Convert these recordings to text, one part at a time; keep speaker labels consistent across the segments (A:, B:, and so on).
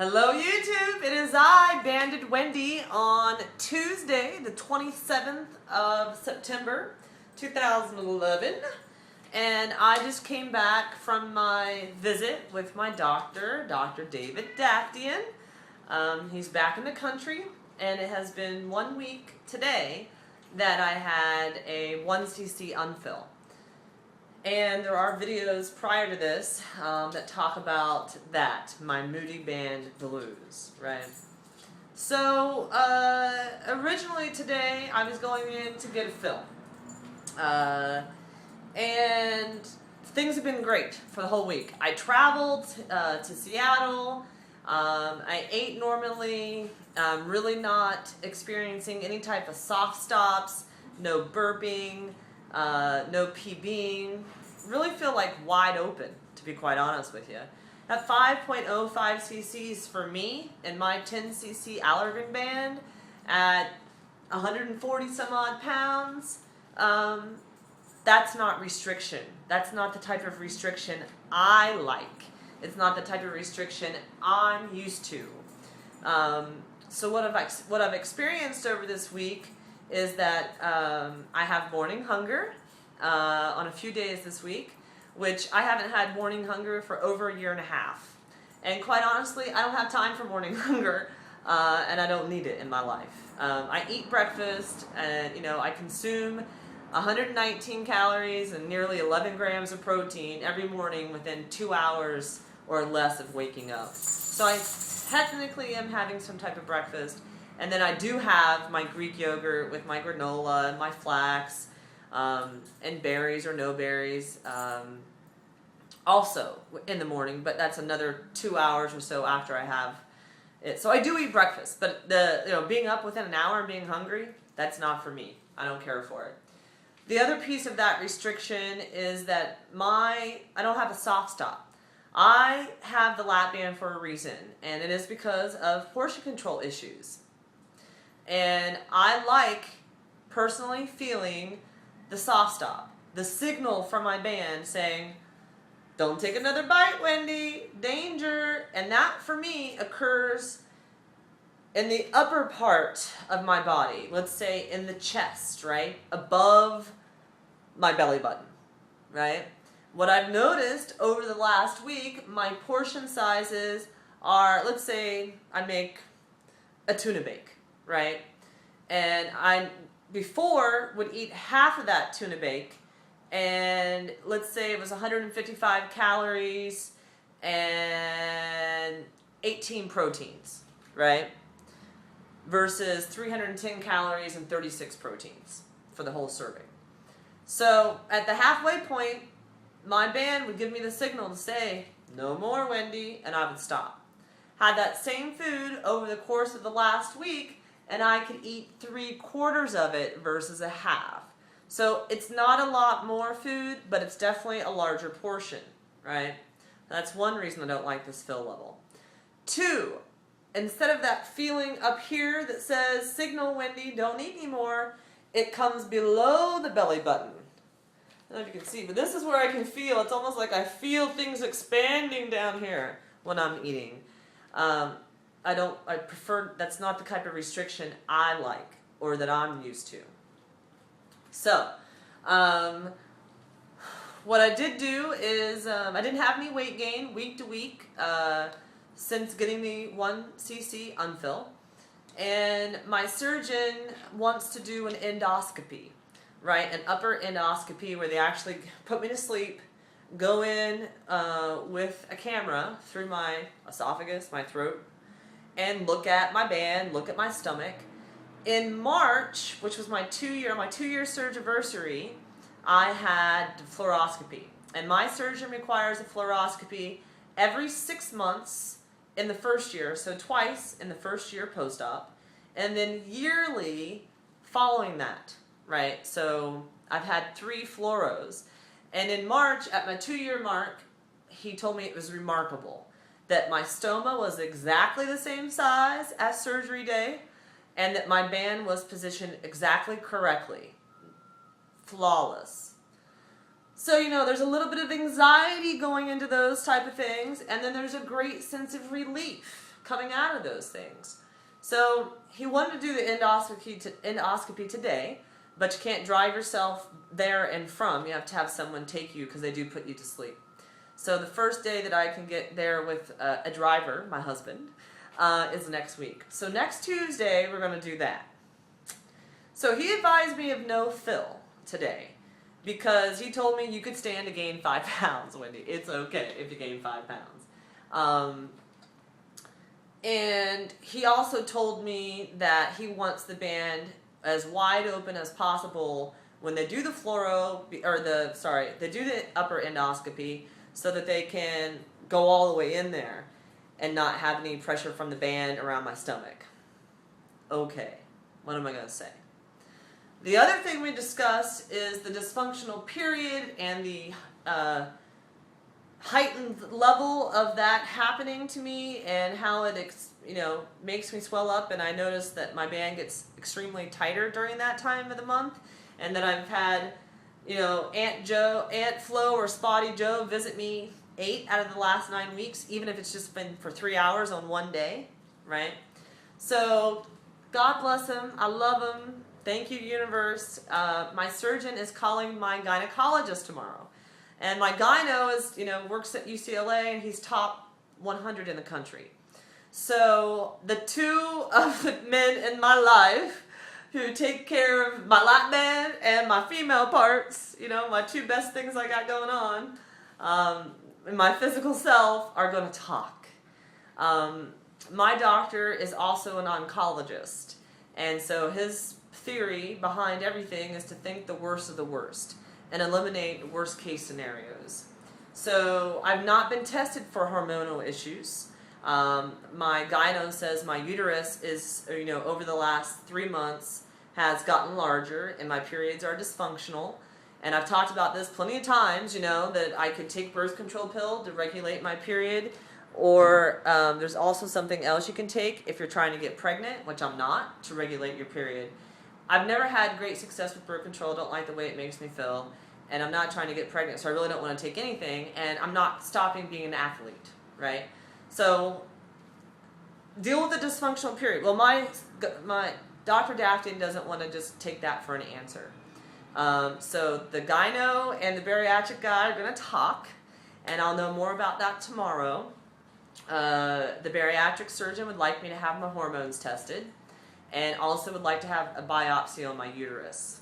A: Hello YouTube, it is I, Banded Wendy, on Tuesday, the 27th of September, 2011, and I just came back from my visit with my doctor, Dr. David Daftian. He's back in the country, and it has been 1 week today that I had a 1cc unfill. And there are videos prior to this that talk about that, my Moody band blues, right? So, originally today I was going in to get a fill. And things have been great for the whole week. I traveled to Seattle. I ate normally, really not experiencing any type of soft stops, no burping, no PBing. Really feel like wide open, to be quite honest with you. At 5.05 cc's for me in my 10cc Allergan band at 140 some odd pounds, that's not restriction. That's not the type of restriction I like. It's not the type of restriction I'm used to. So what I've experienced over this week is that I have morning hunger on a few days this week, which I haven't had morning hunger for over 1.5 years. And quite honestly, I don't have time for morning hunger, and I don't need it in my life. I eat breakfast, and I consume 119 calories and nearly 11 grams of protein every morning within 2 hours or less of waking up. So I technically am having some type of breakfast, and then I do have my Greek yogurt with my granola and my flax, and berries or no berries, also in the morning, but that's another 2 hours or so after I have it. So I do eat breakfast, but being up within an hour and being hungry, that's not for me. I don't care for it. The other piece of that restriction is that I don't have a soft stop. I have the LapBand for a reason, and it is because of portion control issues. And I like personally feeling the soft stop, the signal from my band saying, "Don't take another bite, Wendy, danger." And that for me occurs in the upper part of my body, let's say in the chest, right? Above my belly button, right? What I've noticed over the last week, my portion sizes are, let's say I make a tuna bake, right? And I before would eat half of that tuna bake, and let's say it was 155 calories and 18 proteins, right? Versus 310 calories and 36 proteins for the whole serving. So at the halfway point, my band would give me the signal to say, "No more, Wendy," and I would stop. Had that same food over the course of the last week, and I could eat 3/4 of it versus a half. So it's not a lot more food, but it's definitely a larger portion, right? That's one reason I don't like this fill level. 2, instead of that feeling up here that says, "Signal, Wendy, don't eat anymore," it comes below the belly button. I don't know if you can see, but this is where I can feel, it's almost like I feel things expanding down here when I'm eating. I prefer, that's not the type of restriction I like or that I'm used to. So, what I did do is, I didn't have any weight gain week to week since getting the 1cc unfill. And my surgeon wants to do an endoscopy, right? An upper endoscopy where they actually put me to sleep, go in with a camera through my esophagus, my throat, and look at my band, look at my stomach. In March, which was my 2-year surgery, I had fluoroscopy. And my surgeon requires a fluoroscopy every 6 months in the first year, so twice in the first year post-op, and then yearly following that, right? So I've had 3 fluoros. And in March, at my 2-year mark, he told me it was remarkable that my stoma was exactly the same size as surgery day, and that my band was positioned exactly correctly. Flawless. So, there's a little bit of anxiety going into those type of things, and then there's a great sense of relief, coming out of those things. So he wanted to do the endoscopy today, but you can't drive yourself there and from. You have to have someone take you because they do put you to sleep. So the first day that I can get there with a driver, my husband, is next week. So next Tuesday, we're going to do that. So he advised me of no fill today because he told me you could stand to gain 5 pounds, Wendy. It's okay if you gain 5 pounds. And he also told me that he wants the band as wide open as possible when they do the they do the upper endoscopy so that they can go all the way in there and not have any pressure from the band around my stomach. Okay, what am I going to say? The other thing we discussed is the dysfunctional period and the heightened level of that happening to me and how it makes me swell up, and I noticed that my band gets extremely tighter during that time of the month, and that I've had Aunt Flo or Spotty Joe visit me 8 out of the last 9 weeks, even if it's just been for 3 hours on one day, right? So God bless him. I love him. Thank you, universe. My surgeon is calling my gynecologist tomorrow. And my gyno is, works at UCLA, and he's top 100 in the country. So the two of the men in my life who take care of my LapBand and my female parts, my two best things I got going on, and my physical self are going to talk. My doctor is also an oncologist. And so his theory behind everything is to think the worst of the worst and eliminate worst case scenarios. So I've not been tested for hormonal issues. My gyno says my uterus is, over the last 3 months has gotten larger and my periods are dysfunctional. And I've talked about this plenty of times, that I could take birth control pill to regulate my period, or there's also something else you can take if you're trying to get pregnant, which I'm not, to regulate your period. I've never had great success with birth control. Don't like the way it makes me feel. And I'm not trying to get pregnant, so I really don't want to take anything. And I'm not stopping being an athlete, right? So deal with the dysfunctional period. Well, my Dr. Dafton doesn't want to just take that for an answer. So the gyno and the bariatric guy are going to talk, and I'll know more about that tomorrow. The bariatric surgeon would like me to have my hormones tested, and also would like to have a biopsy on my uterus.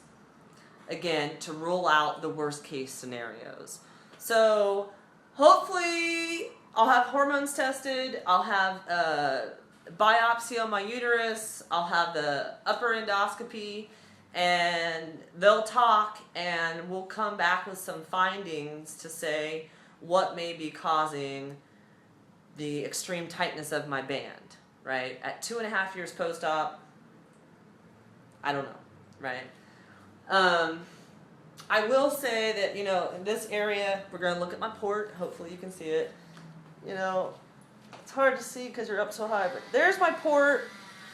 A: Again, to rule out the worst case scenarios. So hopefully I'll have hormones tested, I'll have a biopsy on my uterus, I'll have the upper endoscopy, and they'll talk and we'll come back with some findings to say what may be causing the extreme tightness of my band, right? At 2.5 years post-op, I don't know, right? I will say that, in this area, we're going to look at my port. Hopefully you can see it. It's hard to see because you're up so high, but there's my port,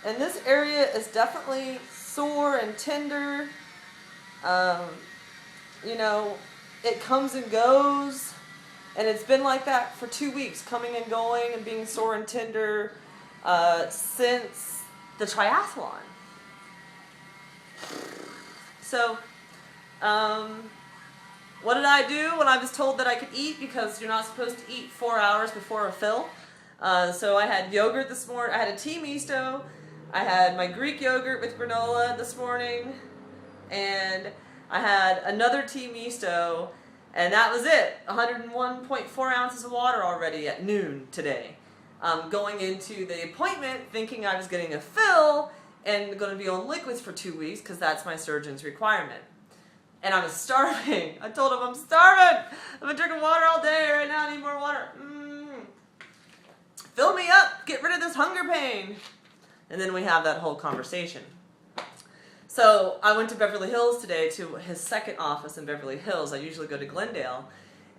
A: and this area is definitely sore and tender. It comes and goes, and it's been like that for 2 weeks, coming and going and being sore and tender since the triathlon. So, what did I do when I was told that I could eat? Because you're not supposed to eat 4 hours before a fill. So I had yogurt this morning. I had a tea misto. I had my Greek yogurt with granola this morning. And I had another tea misto. And that was it. 101.4 ounces of water already at noon today. Going into the appointment thinking I was getting a fill and going to be on liquids for 2 weeks because that's my surgeon's requirement. And I was starving. I told him I'm starving. I've been drinking water all day. Right now I need more water. Fill me up. Get rid of this hunger pain. And then we have that whole conversation. So I went to Beverly Hills today to his second office in Beverly Hills. I usually go to Glendale.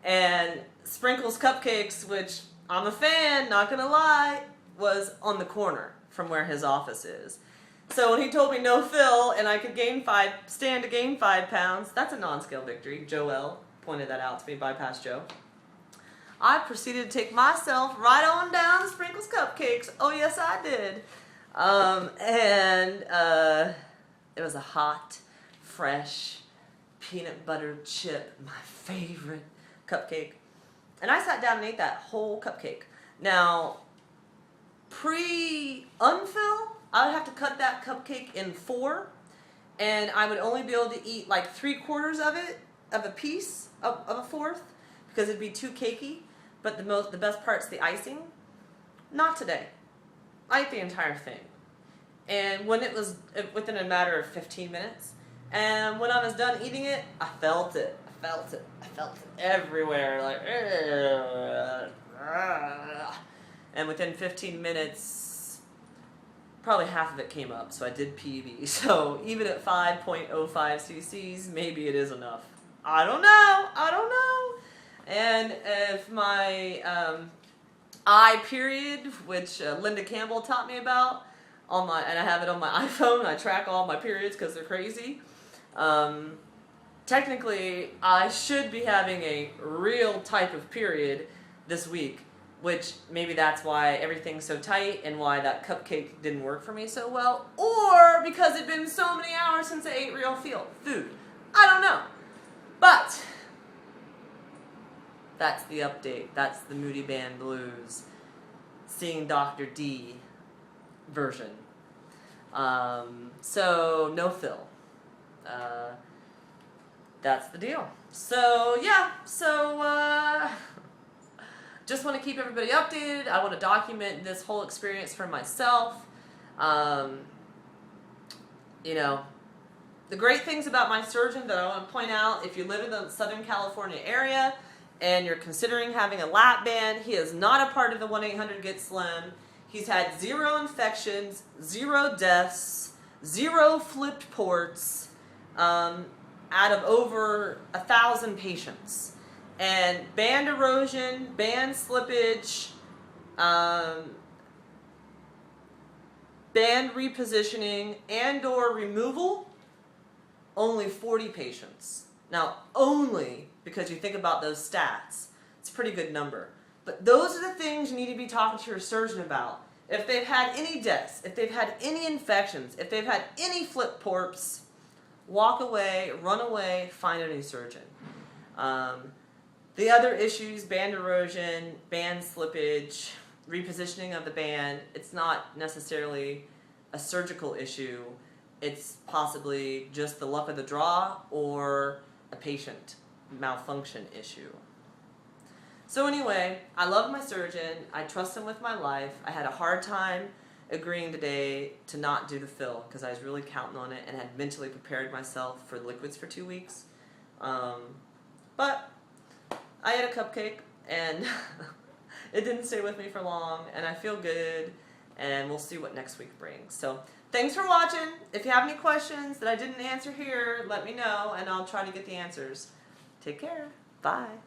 A: And Sprinkles Cupcakes, which I'm a fan, not going to lie, was on the corner from where his office is. So when he told me no fill and I could stand to gain 5 pounds, that's a non-scale victory. Joelle pointed that out to me, Bypass Joe. I proceeded to take myself right on down to Sprinkles Cupcakes. cupcakes. Oh yes, I did. It was a hot, fresh, peanut butter chip, my favorite cupcake. And I sat down and ate that whole cupcake. Now, pre-unfill, I would have to cut that cupcake in 4, and I would only be able to eat like 3/4 of it, of a piece of a fourth, because it'd be too cakey. But the best part's the icing. Not today. I ate the entire thing. And when it was within a matter of 15 minutes, and when I was done eating it, I felt it. I felt it everywhere, like, and within 15 minutes, probably half of it came up, so I did PB. So even at 5.05 cc's, maybe it is enough. I don't know. And if my I period, which Linda Campbell taught me about, and I have it on my iPhone, I track all my periods because they're crazy. Technically, I should be having a real type of period this week, which maybe that's why everything's so tight and why that cupcake didn't work for me so well, or because it'd been so many hours since I ate real food. I don't know. But that's the update. That's the Moody Band Blues, seeing Dr. D version. So no fill. That's the deal. So yeah, just want to keep everybody updated. I want to document this whole experience for myself. The great things about my surgeon that I want to point out, if you live in the Southern California area and you're considering having a LapBand, he is not a part of the 1-800-GET-SLIM. He's had 0 infections, 0 deaths, 0 flipped ports, out of over 1,000 patients. And band erosion, band slippage, band repositioning, and/or removal, only 40 patients. Now, only because you think about those stats, it's a pretty good number. But those are the things you need to be talking to your surgeon about. If they've had any deaths, if they've had any infections, if they've had any flip porps, walk away, run away, find a new surgeon. The other issues, band erosion, band slippage, repositioning of the band, it's not necessarily a surgical issue. It's possibly just the luck of the draw or a patient malfunction issue. So anyway, I love my surgeon. I trust him with my life. I had a hard time agreeing today to not do the fill because I was really counting on it and had mentally prepared myself for liquids for 2 weeks. But I ate a cupcake and it didn't stay with me for long, and I feel good, and we'll see what next week brings. So thanks for watching. If you have any questions that I didn't answer here, let me know and I'll try to get the answers. Take care. Bye.